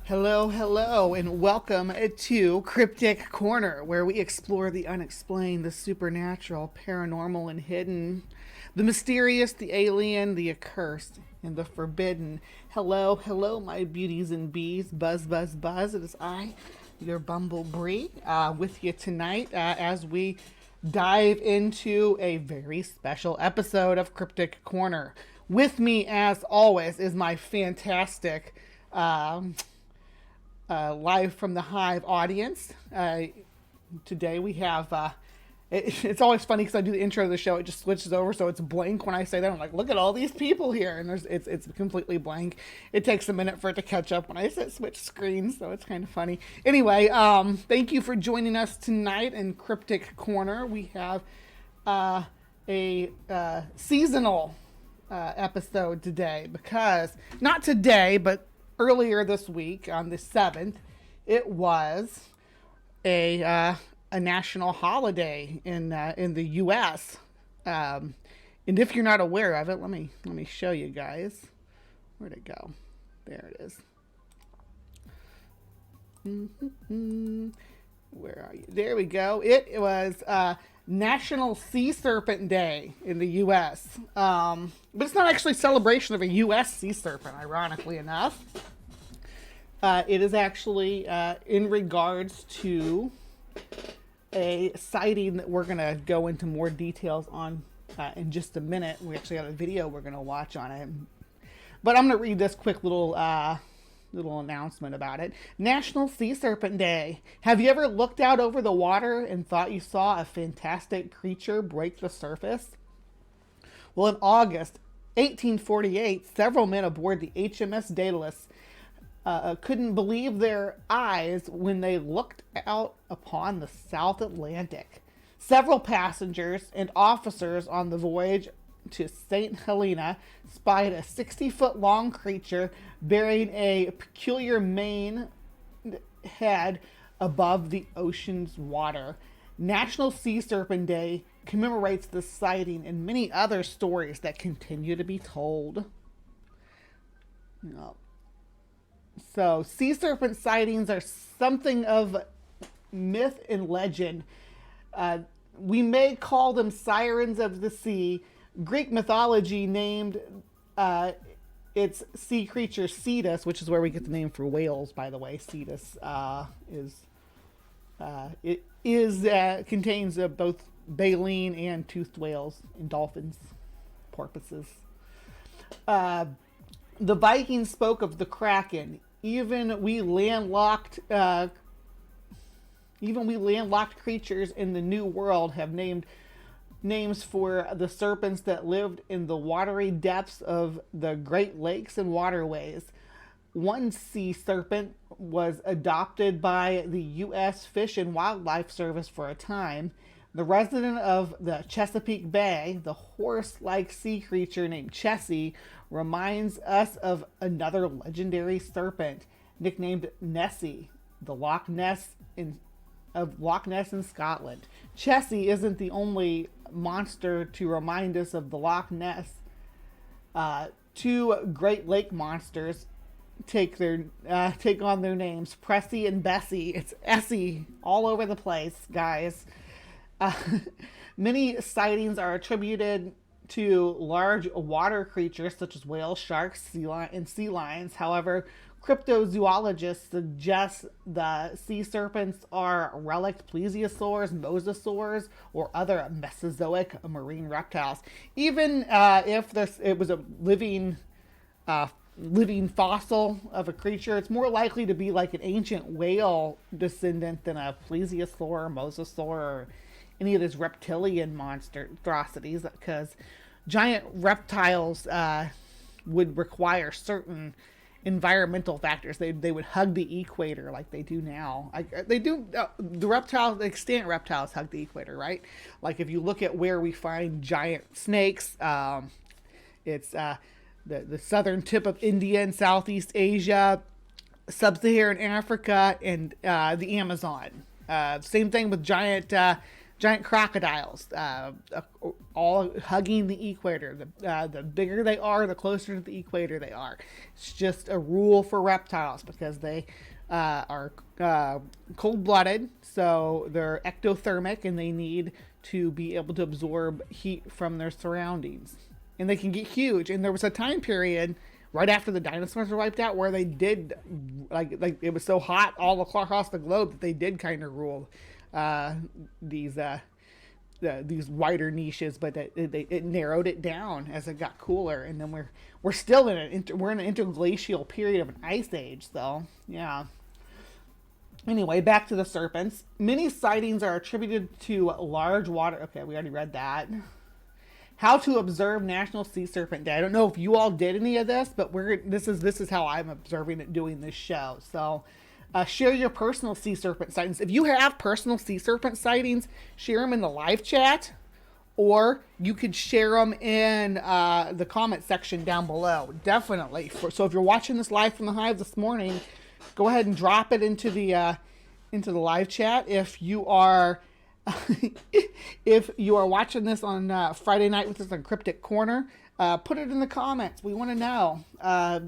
Hello, hello, and welcome to Cryptic Corner, where we explore the unexplained, the supernatural, paranormal, and hidden, the mysterious, the alien, the accursed, and the forbidden. Hello, hello, my beauties and bees. Buzz, buzz, buzz. It is I, your Bumblebee, with you tonight as we dive into a very special episode of Cryptic Corner. With me, as always, is my fantastic live from the Hive audience. Today we have, it's always funny because I do the intro of the show, it just switches over, so it's blank when I say that. I'm like, look at all these people here, and it's completely blank. It takes a minute for it to catch up when I switch screens, so it's kind of funny. Anyway, thank you for joining us tonight in Cryptic Corner. We have a seasonal episode today, because, not today, but earlier this week on the 7th, it was a national holiday in the U.S. And if you're not aware of it, let me show you guys. Where'd it go? There it is. Where are you? There we go. It was National Sea Serpent Day in the U.S. But it's not actually a celebration of a U.S. sea serpent, ironically enough. It is actually in regards to a sighting that we're going to go into more details on in just a minute. We actually got a video we're going to watch on it. But I'm going to read this quick little announcement about it. National Sea Serpent Day. Have you ever looked out over the water and thought you saw a fantastic creature break the surface? Well, in August 1848, several men aboard the HMS Daedalus couldn't believe their eyes when they looked out upon the South Atlantic. Several passengers and officers on the voyage to St. Helena spied a 60-foot-long creature bearing a peculiar mane head above the ocean's water. National Sea Serpent Day commemorates this sighting and many other stories that continue to be told. So, sea serpent sightings are something of myth and legend. We may call them sirens of the sea. Greek mythology named its sea creature Cetus, which is where we get the name for whales, by the way. Cetus contains both baleen and toothed whales and dolphins, porpoises. The Vikings spoke of the Kraken. Even we landlocked creatures in the New World have names for the serpents that lived in the watery depths of the Great Lakes and waterways. One sea serpent was adopted by the U.S. Fish and Wildlife Service for a time. The resident of the Chesapeake Bay, the horse-like sea creature named Chessie, reminds us of another legendary serpent nicknamed Nessie, the Loch Ness in Scotland. Chessie isn't the only monster to remind us of the Loch Ness. Two Great Lake monsters take on their names, Pressy and Bessie. It's Essie all over the place, guys. Many sightings are attributed to large water creatures such as whales, sharks, and sea lions. However, cryptozoologists suggest the sea serpents are relict plesiosaurs, mosasaurs, or other Mesozoic marine reptiles. Even if it was a living living fossil of a creature, it's more likely to be like an ancient whale descendant than a plesiosaur, mosasaur, or any of these reptilian monstrosities, because giant reptiles would require certain environmental factors. They would hug the equator like they do now. The extant reptiles hug the equator, right? Like if you look at where we find giant snakes, it's the southern tip of India and Southeast Asia, sub-Saharan Africa, and the Amazon. Same thing with giant crocodiles, all hugging the equator. The bigger they are, the closer to the equator they are. It's just a rule for reptiles because they are cold-blooded, so they're ectothermic, and they need to be able to absorb heat from their surroundings. And they can get huge. And there was a time period right after the dinosaurs were wiped out where they did, like it was so hot all across the globe that they did kind of rule these wider niches, but it narrowed it down as it got cooler. And then we're still in an interglacial period of an ice age. So yeah. Anyway, back to the serpents. Many sightings are attributed to large water. Okay, we already read that. How to observe National Sea Serpent Day. I don't know if you all did any of this, but this is how I'm observing it doing this show. So share your personal sea serpent sightings. If you have personal sea serpent sightings, share them in the live chat, or you could share them in the comment section down below. Definitely. So if you're watching this live from the Hive this morning, go ahead and drop it into the live chat. If you are watching this on Friday night with us on CrypticCorner, put it in the comments. We want to know.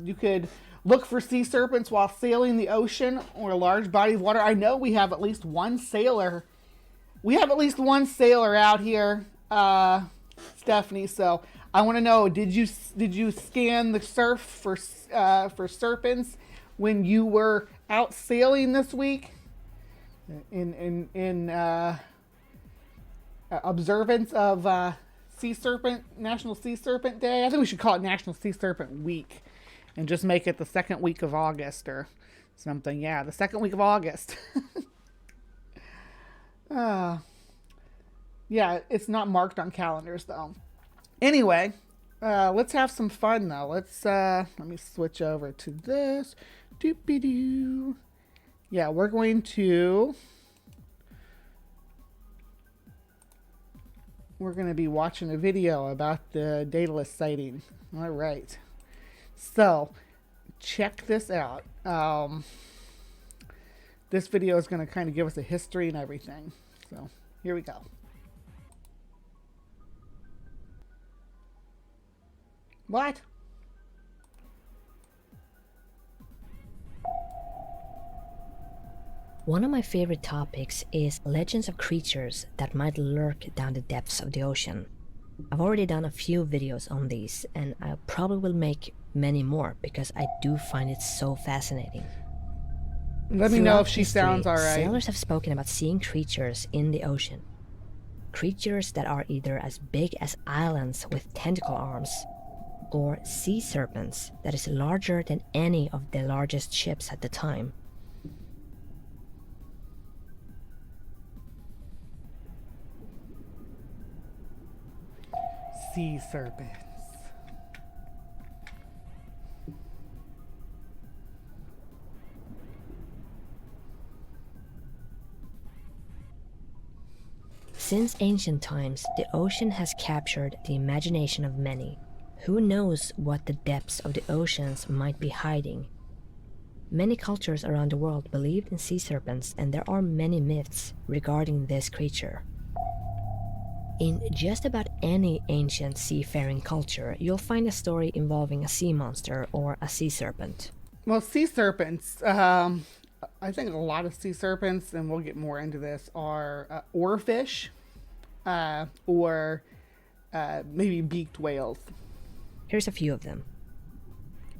You could look for sea serpents while sailing the ocean or a large body of water. I know we have at least one sailor. We have at least one sailor out here, Stephanie. So I want to know: did you scan the surf for serpents when you were out sailing this week? In observance of National Sea Serpent Day. I think we should call it National Sea Serpent Week and just make it the second week of August or something. Yeah, the second week of August. Yeah, it's not marked on calendars though. Anyway, let's have some fun though. Let me switch over to this. Doopy-doo. Yeah, we're going to be watching a video about the Daedalus sighting. All right. So, check this out. This video is going to kind of give us a history and everything. So, here we go. What? One of my favorite topics is legends of creatures that might lurk down the depths of the ocean. I've already done a few videos on these, and I probably will make many more because I do find it so fascinating. Let me know if she sounds alright. Sailors have spoken about seeing creatures in the ocean. Creatures that are either as big as islands with tentacle arms, or sea serpents that is larger than any of the largest ships at the time. Sea serpents. Since ancient times, the ocean has captured the imagination of many. Who knows what the depths of the oceans might be hiding? Many cultures around the world believed in sea serpents, and there are many myths regarding this creature. In just about any ancient seafaring culture, you'll find a story involving a sea monster or a sea serpent. Well, sea serpents, I think a lot of sea serpents, and we'll get more into this, are oarfish or maybe beaked whales. Here's a few of them.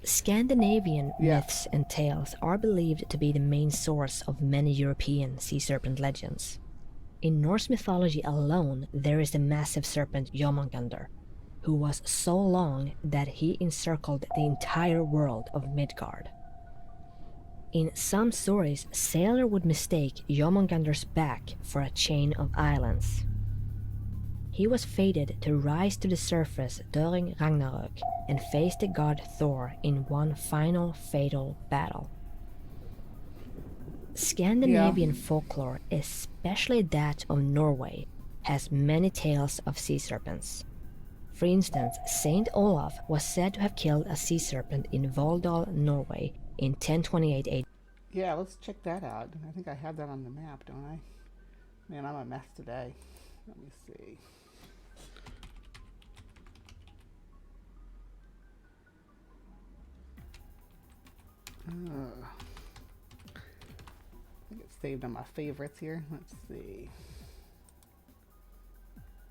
Scandinavian myths and tales are believed to be the main source of many European sea serpent legends. In Norse mythology alone, there is the massive serpent Jomungandr. who was so long that he encircled the entire world of Midgard. In some stories, Sailor would mistake Jormungandr's back for a chain of islands. He was fated to rise to the surface during Ragnarök and face the god Thor in one final fatal battle. Scandinavian folklore, especially that of Norway, has many tales of sea serpents. For instance, Saint Olaf was said to have killed a sea serpent in Volldal, Norway in 1028 AD. Yeah, let's check that out. I think I have that on the map, don't I? Man, I'm a mess today. Let me see. I think it's saved on my favorites here. Let's see.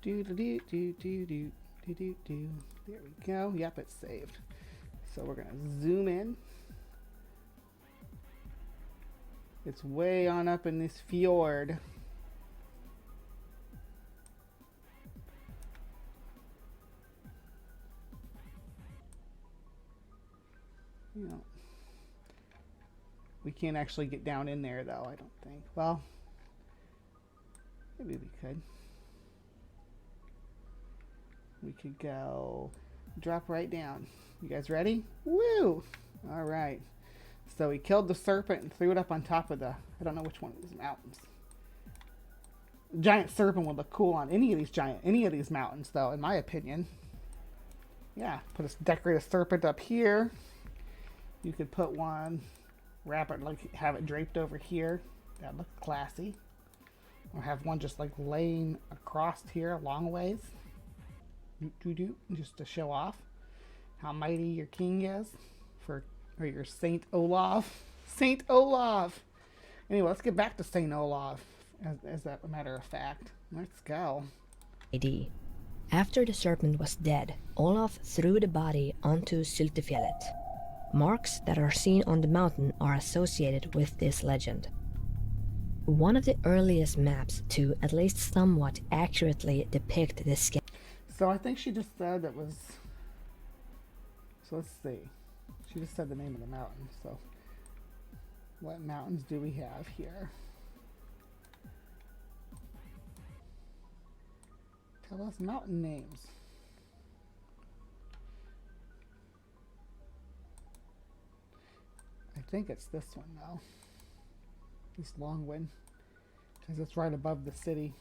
Do do do do do do do do do. There we go. Yep, it's saved. So we're gonna zoom in. It's way on up in this fjord. You know, we can't actually get down in there though, I don't think. Well, maybe we could. We could go drop right down. You guys ready? Woo! All right. So he killed the serpent and threw it up on top of the, I don't know which one of these mountains. Giant serpent would look cool on any of these mountains though, in my opinion. Yeah, decorate a serpent up here. You could put one, wrap it, like have it draped over here. That'd look classy. Or have one just like laying across here a long ways. Just to show off how mighty your king is, or your Saint Olaf. Saint Olaf! Anyway, let's get back to Saint Olaf, as a matter of fact. Let's go. AD. After the serpent was dead, Olaf threw the body onto Syltefjellet. Marks that are seen on the mountain are associated with this legend. One of the earliest maps to at least somewhat accurately depict this scale. So I think she just said it was, so let's see. She just said the name of the mountain. So what mountains do we have here? Tell us mountain names. I think it's this one though. This long one. Because it's right above the city.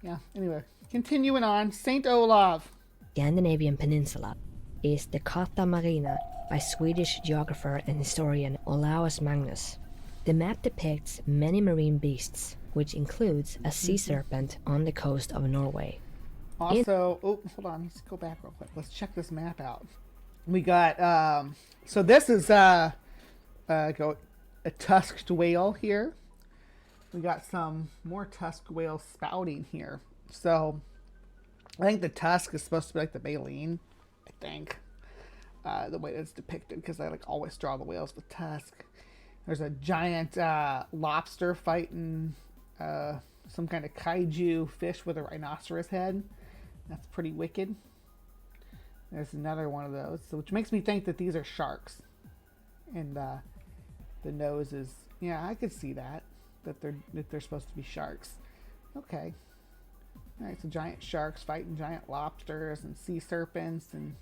Yeah, anyway, continuing on. Saint Olaf. Scandinavian peninsula is the Carta Marina by Swedish geographer and historian Olaus Magnus. The map depicts many marine beasts, which includes a sea serpent on the coast of Norway. Also, oh, hold on, let's go back real quick. Let's check this map out. We got, so this is a tusked whale here. We got some more tusked whales spouting here. So I think the tusk is supposed to be like the baleen, I think. The way it's depicted, because I like always draw the whales with tusk. There's a giant lobster fighting some kind of kaiju fish with a rhinoceros head. That's pretty wicked. There's another one of those, so which makes me think that these are sharks. And the nose is, yeah, I could see that they're supposed to be sharks. Okay. All right, so giant sharks fighting giant lobsters and sea serpents and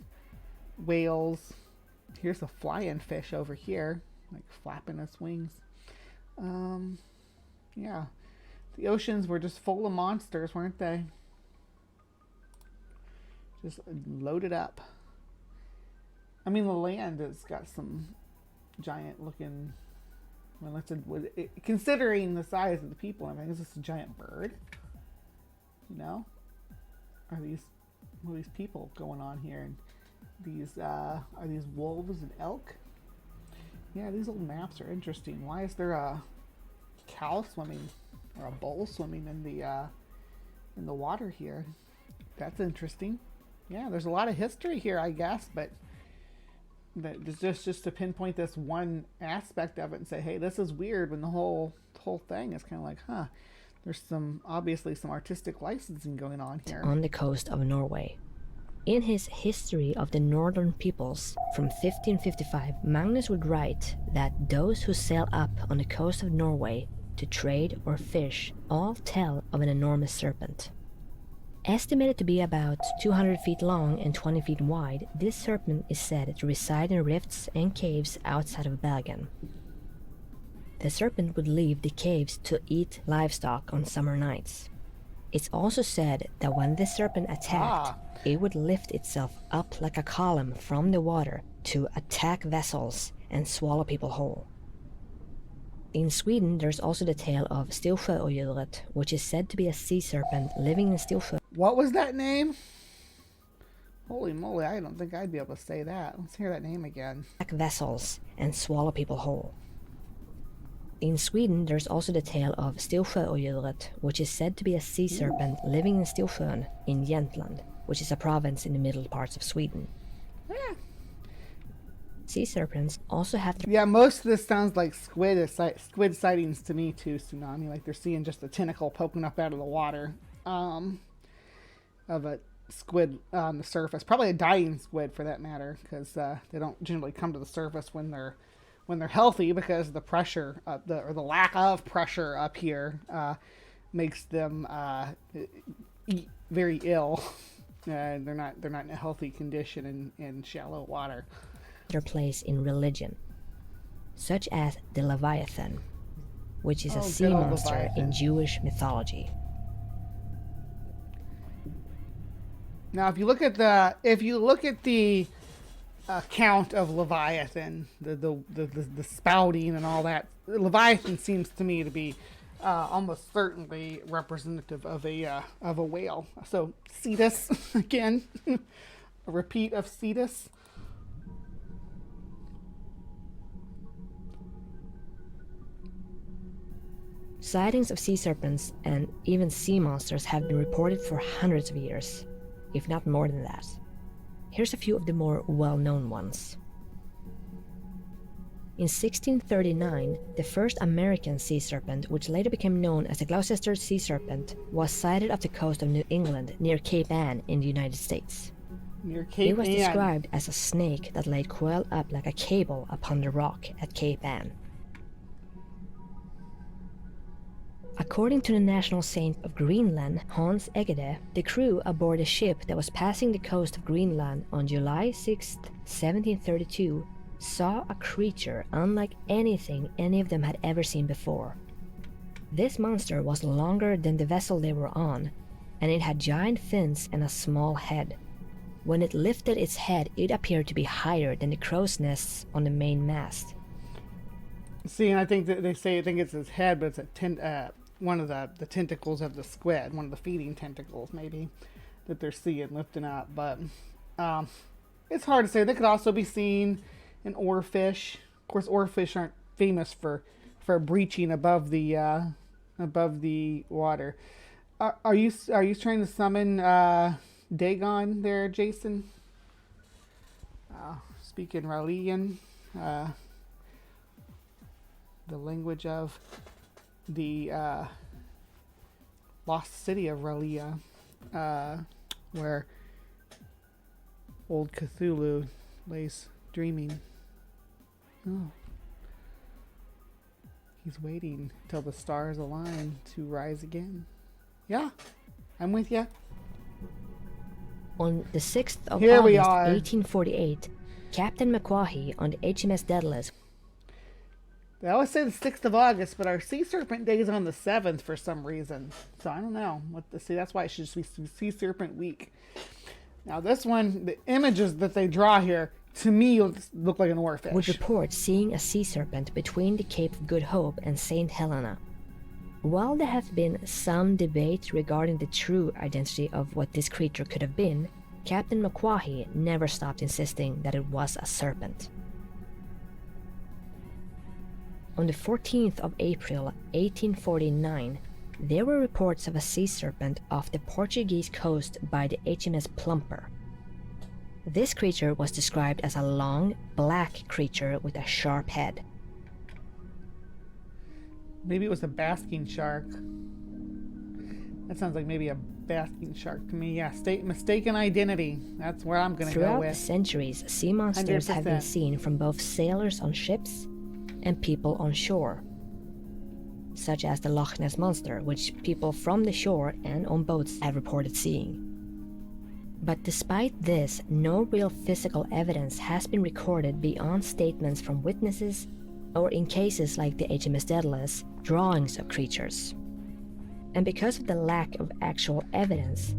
whales. Here's a flying fish over here, like flapping its wings. Yeah, the oceans were just full of monsters, weren't they? Just loaded up. I mean, the land has got some giant looking, well, considering the size of the people, I mean, is this a giant bird? You know? Are these people going on here? And these, are these wolves and elk? Yeah, these old maps are interesting. Why is there a cow swimming, or a bull swimming in the water here? That's interesting. Yeah, there's a lot of history here, I guess, but just to pinpoint this one aspect of it and say, hey, this is weird, when the whole thing is kind of like, huh, there's obviously some artistic licensing going on here. On the coast of Norway. In his History of the Northern Peoples from 1555, Magnus would write that those who sail up on the coast of Norway to trade or fish all tell of an enormous serpent. Estimated to be about 200 feet long and 20 feet wide, this serpent is said to reside in rifts and caves outside of Bergen. The serpent would leave the caves to eat livestock on summer nights. It's also said that when the serpent attacked, it would lift itself up like a column from the water to attack vessels and swallow people whole. In Sweden, there's also the tale of Storsjöodjuret, which is said to be a sea serpent living in Storsjö. What was that name? Holy moly, I don't think I'd be able to say that. Let's hear that name again. Attack vessels and swallow people whole. In Sweden, there's also the tale of Storsjöodjuret, which is said to be a sea serpent living in Storsjön in Jämtland, which is a province in the middle parts of Sweden. Yeah. Sea serpents also have... Yeah, most of this sounds like squid sightings to me too, Tsunami. Like they're seeing just a tentacle poking up out of the water of a squid on the surface. Probably a dying squid for that matter, because they don't generally come to the surface when they're healthy, because the pressure, or the lack of pressure up here makes them very ill. They're not in a healthy condition in shallow water. Their place in religion, such as the Leviathan, which is a sea monster Leviathan in Jewish mythology. Now, if you look at the account of Leviathan, the spouting and all that, Leviathan seems to me to be almost certainly representative of a whale. So Cetus again, a repeat of Cetus. Sightings of sea serpents and even sea monsters have been reported for hundreds of years, if not more than that. Here's a few of the more well-known ones. In 1639, the first American sea serpent, which later became known as the Gloucester sea serpent, was sighted off the coast of New England near Cape Ann in the United States. Near Cape Ann. It was described as a snake that laid coiled up like a cable upon the rock at Cape Ann. According to the national saint of Greenland, Hans Egede, the crew aboard a ship that was passing the coast of Greenland on July 6, 1732, saw a creature unlike anything any of them had ever seen before. This monster was longer than the vessel they were on, and it had giant fins and a small head. When it lifted its head, it appeared to be higher than the crow's nests on the main mast. See, and I think that they think it's his head, but it's one of the tentacles of the squid, one of the feeding tentacles maybe, that they're seeing lifting up. But it's hard to say. They could also be seen in oarfish. Of course, oarfish aren't famous for breaching above the water. Are you trying to summon Dagon there, Jason? Speaking Ralian, the language of the lost city of Ralia, where old Cthulhu lays dreaming. Oh. He's waiting till the stars align to rise again. Yeah, I'm with you. On the 6th of Here we August, are. 1848, Captain McQuahey on the HMS Daedalus. They always say the 6th of August, but our Sea Serpent Day is on the 7th for some reason. So I don't know what to see. That's why it should just be Sea Serpent Week. Now this one, the images that they draw here, to me look like an oarfish. Would report seeing a sea serpent between the Cape of Good Hope and St. Helena. While there has been some debate regarding the true identity of what this creature could have been, Captain McQuahey never stopped insisting that it was a serpent. On the 14th of April 1849, there were reports of a sea serpent off the Portuguese coast by the HMS Plumper. This creature was described as a long, black creature with a sharp head. Maybe it was a basking shark. That sounds like maybe a basking shark to me. Yeah, mistaken identity. That's where I'm going to go Throughout the with. centuries, sea monsters have been 100%. seen from both sailors on ships and people on shore, such as the Loch Ness Monster, which people from the shore and on boats have reported seeing. But despite this, no real physical evidence has been recorded beyond statements from witnesses, or in cases like the HMS Daedalus, drawings of creatures. And because of the lack of actual evidence,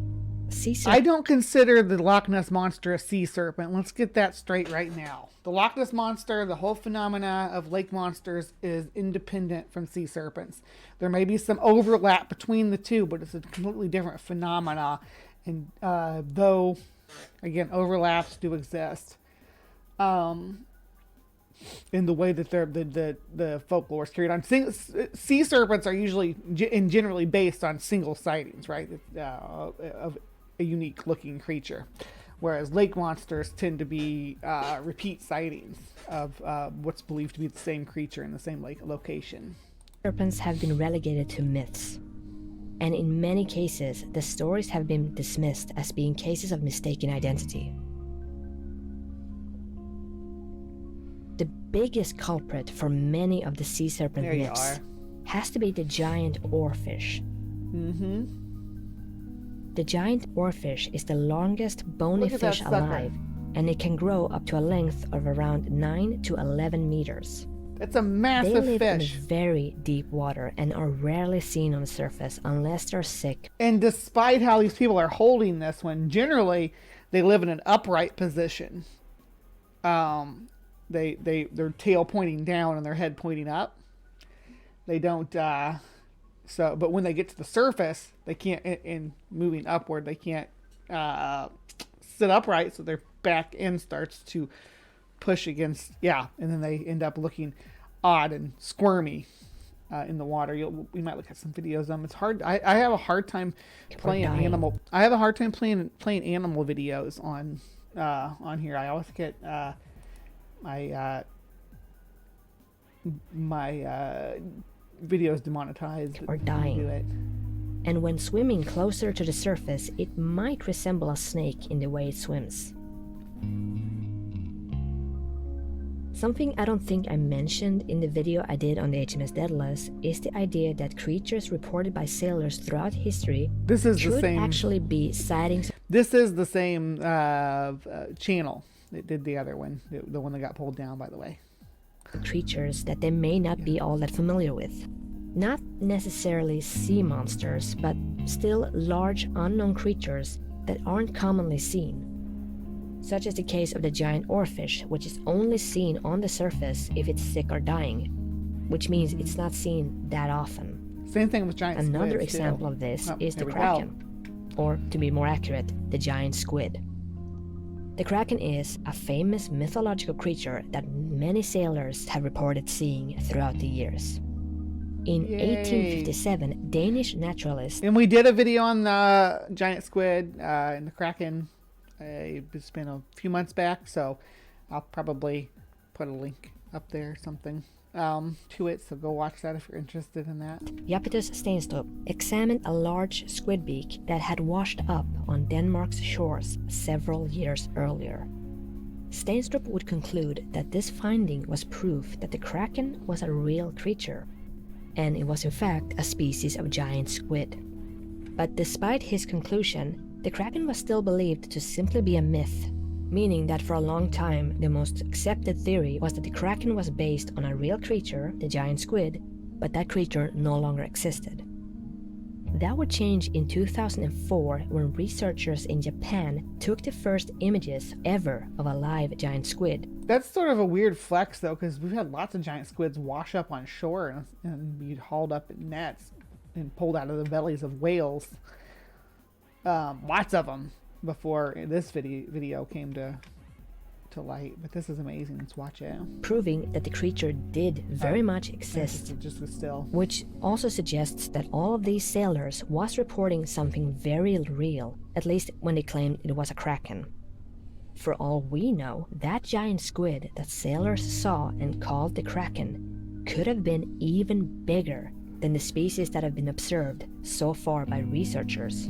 I don't consider the Loch Ness Monster a sea serpent. Let's get that straight right now. The Loch Ness Monster, the whole phenomena of lake monsters, is independent from sea serpents. There may be some overlap between the two, but it's a completely different phenomena. And though, again, overlaps do exist, in the way that the folklore is carried on. Sea serpents are usually and generally based on single sightings, right, of a unique looking creature, whereas lake monsters tend to be repeat sightings of what's believed to be the same creature in the same lake location. Serpents have been relegated to myths, and in many cases, the stories have been dismissed as being cases of mistaken identity. The biggest culprit for many of the sea serpent myths has to be the giant oarfish. The giant oarfish is the longest bony fish alive, and it can grow up to a length of around 9 to 11 meters. It's a massive fish. They live fish. in very deep water and are rarely seen on the surface unless they're sick. And despite how these people are holding this one, generally they live in an upright position. Their tail pointing down and their head pointing up. They don't. But when they get to the surface, they can't. In moving upward, they can't sit upright, so their back end starts to push against. Yeah, and then they end up looking odd and squirmy in the water. We might look at some videos of them. It's hard. I have a hard time playing animal. I have a hard time playing animal videos on here. I always get my videos demonetized or dying. Do it. And when swimming closer to the surface, it might resemble a snake in the way it swims. Something I don't think I mentioned in the video I did on the HMS Daedalus is the idea that creatures reported by sailors throughout history could actually be sightings. This is the same channel that did the other one, the one that got pulled down, by the way. Creatures that they may not be all that familiar with. Not necessarily sea monsters, but still large unknown creatures that aren't commonly seen. Such as the case of the giant oarfish, which is only seen on the surface if it's sick or dying, which means it's not seen that often. Same thing with giant squids. Another example of this is the kraken, or to be more accurate, the giant squid. The kraken is a famous mythological creature that many sailors have reported seeing throughout the years. In 1857, Danish naturalist... And we did a video on the giant squid and the kraken. It's been a few months back, so I'll probably put a link up there or something to it, so go watch that if you're interested in that. Japetus Steenstrup examined a large squid beak that had washed up on Denmark's shores several years earlier. Steenstrup would conclude that this finding was proof that the kraken was a real creature, and it was in fact a species of giant squid. But despite his conclusion, the kraken was still believed to simply be a myth, meaning that for a long time the most accepted theory was that the kraken was based on a real creature, the giant squid, but that creature no longer existed. That would change in 2004 when researchers in Japan took the first images ever of a live giant squid. That's sort of a weird flex though, because we've had lots of giant squids wash up on shore and be hauled up in nets and pulled out of the bellies of whales. Lots of them before this video came to light, but this is amazing. Let's watch it. Proving that the creature did very much exist, just still. Which also suggests that all of these sailors was reporting something very real, at least when they claimed it was a kraken. For all we know, that giant squid that sailors saw and called the kraken could have been even bigger than the species that have been observed so far by researchers.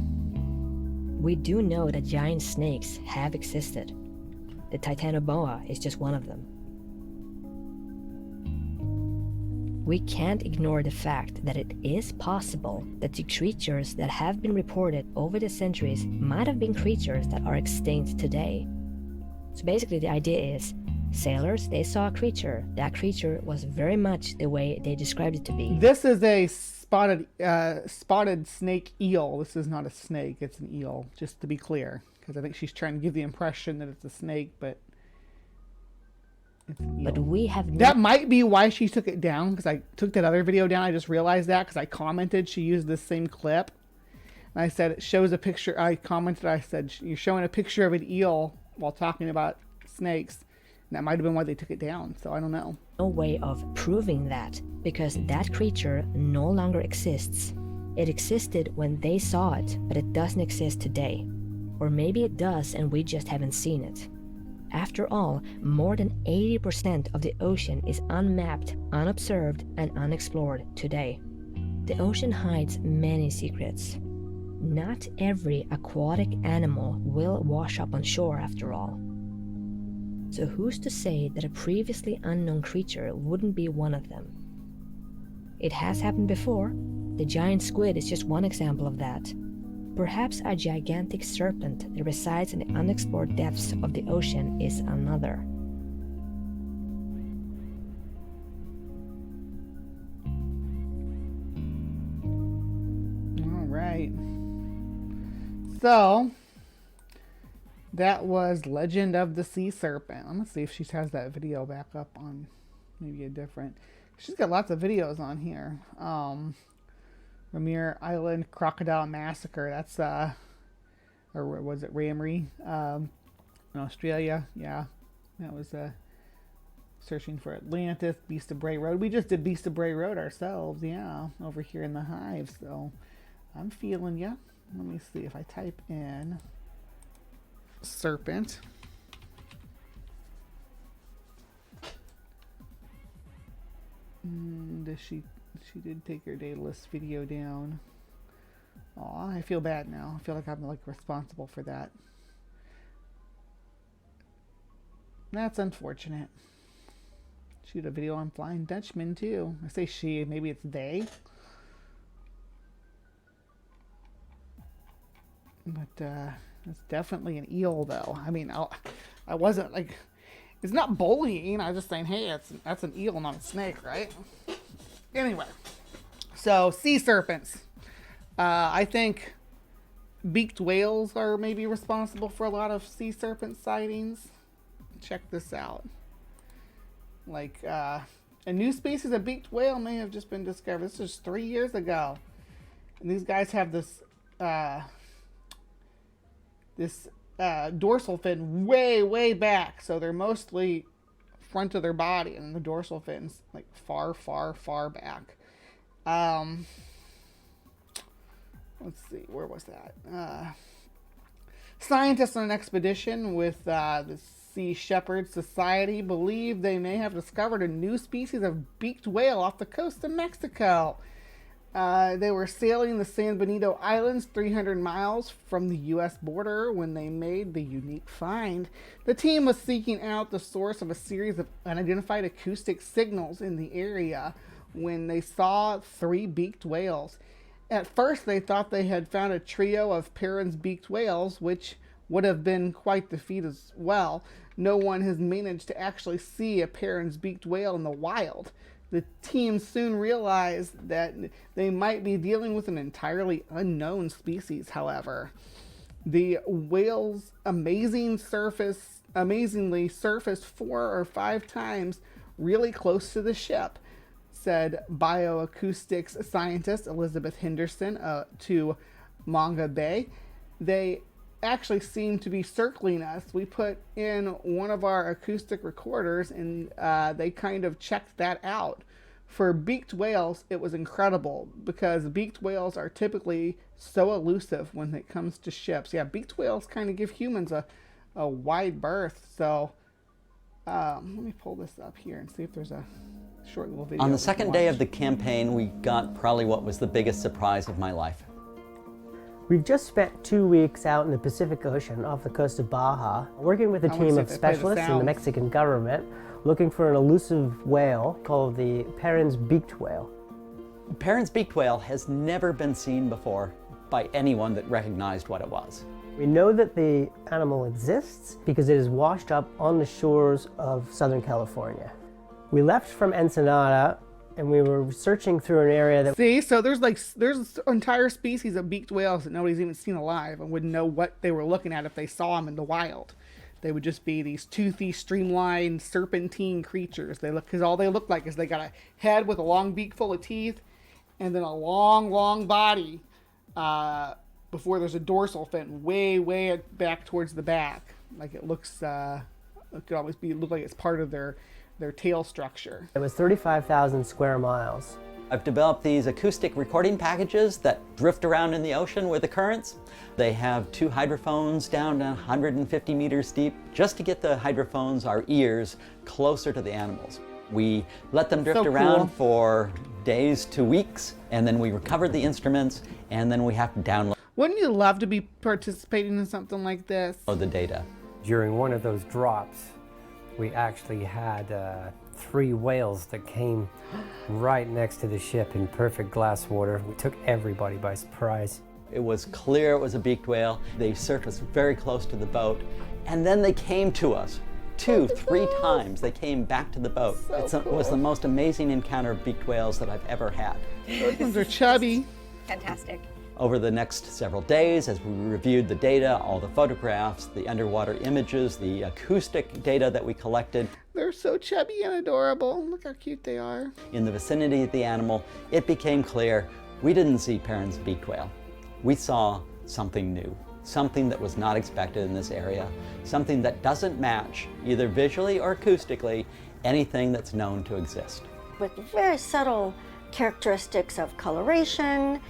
We do know that giant snakes have existed. The Titanoboa is just one of them. We can't ignore the fact that it is possible that the creatures that have been reported over the centuries might have been creatures that are extinct today. So basically the idea is, sailors, they saw a creature. That creature was very much the way they described it to be. This is a spotted snake eel. This is not a snake, it's an eel, just to be clear. Because I think she's trying to give the impression that it's a snake, but it's an eel. But we have that might be why she took it down, because I took that other video down. I just realized that because I commented she used this same clip. And I said it shows a picture. I commented, I said, you're showing a picture of an eel while talking about snakes. And that might have been why they took it down, so I don't know. no way of proving that, because that creature no longer exists. It existed when they saw it, but it doesn't exist today. Or maybe it does and we just haven't seen it. After all, more than 80% of the ocean is unmapped, unobserved, and unexplored today. The ocean hides many secrets. Not every aquatic animal will wash up on shore after all. So who's to say that a previously unknown creature wouldn't be one of them? It has happened before. The giant squid is just one example of that. Perhaps a gigantic serpent that resides in the unexplored depths of the ocean is another. All right. So, that was Legend of the Sea Serpent. I'm going to see if she has that video back up on maybe a different... She's got lots of videos on here. Ramir Island Crocodile Massacre. That's, or was it Ramri? In Australia. Yeah. That was, Searching for Atlantis, Beast of Bray Road. We just did Beast of Bray Road ourselves. Yeah. Over here in the Hive. So, I'm feeling ya. Let me see if I type in serpent. She did take her dataless video down. Aw, I feel bad now. I feel like I'm like responsible for that. That's unfortunate. Shoot a video on Flying Dutchman too. I say she, maybe it's they. But it's definitely an eel though. I mean, I wasn't like, it's not bullying. I was just saying, hey, that's an eel, not a snake, right? Anyway, so sea serpents. I think beaked whales are maybe responsible for a lot of sea serpent sightings. Check this out. Like, a new species of beaked whale may have just been discovered. This was 3 years ago. And these guys have this, dorsal fin way back. So they're mostly front of their body, and the dorsal fin's like far back. Let's see, where was that? Scientists on an expedition with the Sea Shepherd Society believe they may have discovered a new species of beaked whale off the coast of Mexico. They were sailing the San Benito Islands 300 miles from the U.S. border when they made the unique find. The team was seeking out the source of a series of unidentified acoustic signals in the area when they saw 3 beaked whales. At first, they thought they had found a trio of Perrin's beaked whales, which would have been quite the feat as well. No one has managed to actually see a Perrin's beaked whale in the wild. The team soon realized that they might be dealing with an entirely unknown species, however. The whales amazingly surfaced 4 or 5 times really close to the ship, said bioacoustics scientist Elizabeth Henderson to Manga Bay. They actually seem to be circling us. We put in one of our acoustic recorders and they kind of checked that out. For beaked whales, it was incredible because beaked whales are typically so elusive when it comes to ships. Yeah, beaked whales kind of give humans a wide berth. So let me pull this up here and see if there's a short little video. On the second day of the campaign, we got probably what was the biggest surprise of my life. We've just spent 2 weeks out in the Pacific Ocean off the coast of Baja, working with a team of specialists in the Mexican government, looking for an elusive whale called the Perrin's beaked whale. Perrin's beaked whale has never been seen before by anyone that recognized what it was. We know that the animal exists because it is washed up on the shores of Southern California. We left from Ensenada and we were searching through an area that... See, so there's entire species of beaked whales that nobody's even seen alive and wouldn't know what they were looking at if they saw them in the wild. They would just be these toothy, streamlined, serpentine creatures. Because all they look like is they got a head with a long beak full of teeth and then a long, long body before there's a dorsal fin way back towards the back. Like it looks, it could always look like it's part of their tail structure. It was 35,000 square miles. I've developed these acoustic recording packages that drift around in the ocean with the currents. They have 2 hydrophones down to 150 meters deep, just to get the hydrophones, our ears, closer to the animals. We let them drift around for days to weeks, and then we recover the instruments, and then we have to download. Wouldn't you love to be participating in something like this? The data. During one of those drops, we actually had 3 whales that came right next to the ship in perfect glass water. We took everybody by surprise. It was clear it was a beaked whale. They surfaced very close to the boat, and then they came to us 2, 3 times. They came back to the boat. It was the most amazing encounter of beaked whales that I've ever had. Those ones are chubby. Fantastic. Over the next several days, as we reviewed the data, all the photographs, the underwater images, the acoustic data that we collected. They're so chubby and adorable. Look how cute they are. In the vicinity of the animal, it became clear we didn't see Perrin's beaked whale. We saw something new, something that was not expected in this area, something that doesn't match, either visually or acoustically, anything that's known to exist. With very subtle characteristics of coloration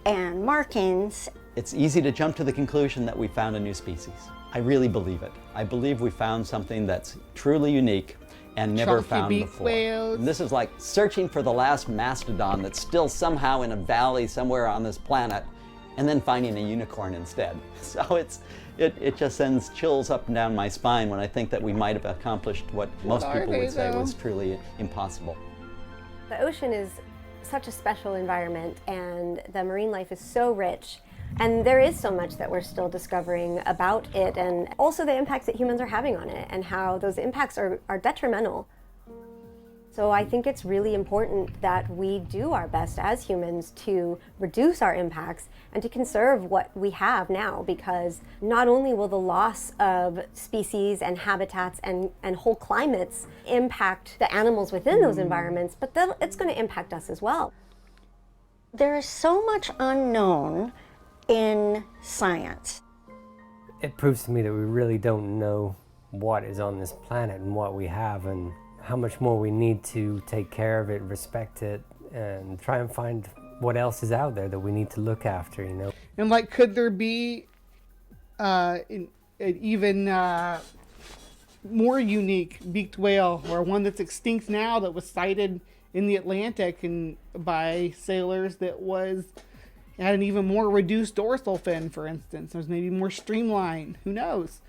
and markings. It's easy to jump to the conclusion that we found a new species. I really believe it. I believe we found something that's truly unique and never found before. And this is like searching for the last mastodon that's still somehow in a valley somewhere on this planet and then finding a unicorn instead. So it just sends chills up and down my spine when I think that we might have accomplished what most people would say was truly impossible. The ocean is such a special environment, and the marine life is so rich, and there is so much that we're still discovering about it, and also the impacts that humans are having on it and how those impacts are detrimental. So I think it's really important that we do our best as humans to reduce our impacts and to conserve what we have now, because not only will the loss of species and habitats and whole climates impact the animals within those environments, but it's going to impact us as well. There is so much unknown in science. It proves to me that we really don't know what is on this planet and what we have, and how much more we need to take care of it, respect it, and try and find what else is out there that we need to look after, you know. And like, could there be an even more unique beaked whale, or one that's extinct now that was sighted in the Atlantic and by sailors that had an even more reduced dorsal fin, for instance? There's maybe more streamlined. Who knows?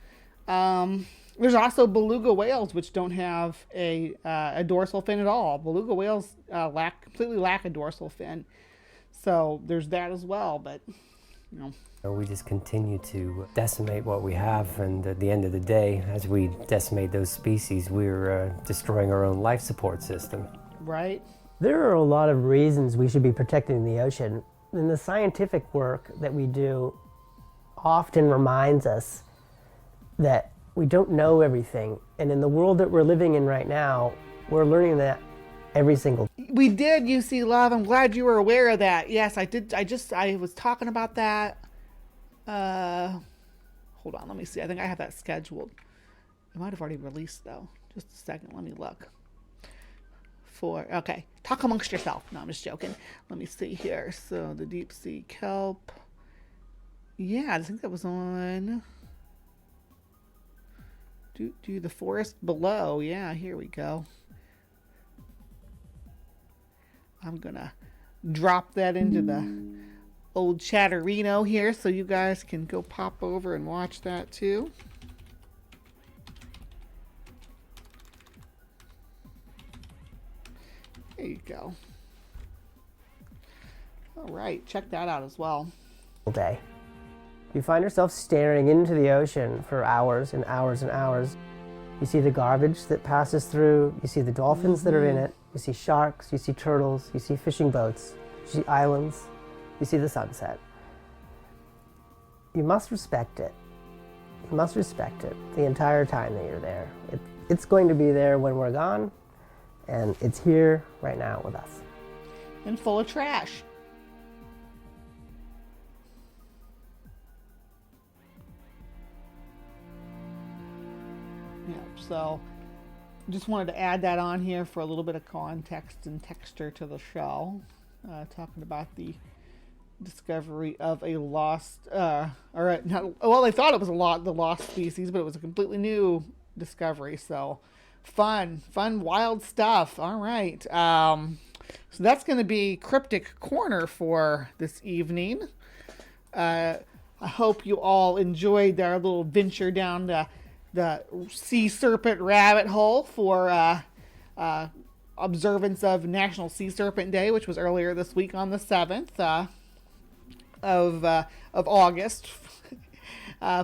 There's also beluga whales, which don't have a dorsal fin at all. Beluga whales completely lack a dorsal fin. So there's that as well, but, you know. We just continue to decimate what we have, and at the end of the day, as we decimate those species, we're destroying our own life support system. Right. There are a lot of reasons we should be protecting the ocean, and the scientific work that we do often reminds us that we don't know everything, and in the world that we're living in right now, we're learning that every single day. We did UC Love. I'm glad you were aware of that. Yes, I did. I was talking about that. Hold on, let me see. I think I have that scheduled. It might have already released though. Just a second, let me look. Okay, talk amongst yourself. No, I'm just joking. Let me see here. So the deep sea kelp. Yeah, I think that was on do the forest below. Yeah, here we go. I'm gonna drop that into the old Chatterino here, so you guys can go pop over and watch that too. There you go. All right, check that out as well. Day. You find yourself staring into the ocean for hours and hours and hours. You see the garbage that passes through, you see the dolphins that are in it, you see sharks, you see turtles, you see fishing boats, you see islands, you see the sunset. You must respect it. You must respect it the entire time that you're there. It's going to be there when we're gone, and it's here right now with us. And full of trash. Yeah, so just wanted to add that on here for a little bit of context and texture to the show. Talking about the discovery of a lost, well, they thought it was the lost species, but it was a completely new discovery. So fun, wild stuff. All right. So that's going to be Cryptic Corner for this evening. I hope you all enjoyed our little venture down the Sea Serpent rabbit hole for observance of National Sea Serpent Day, which was earlier this week on the 7th of August.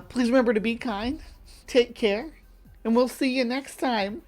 Please remember to be kind, take care, and we'll see you next time.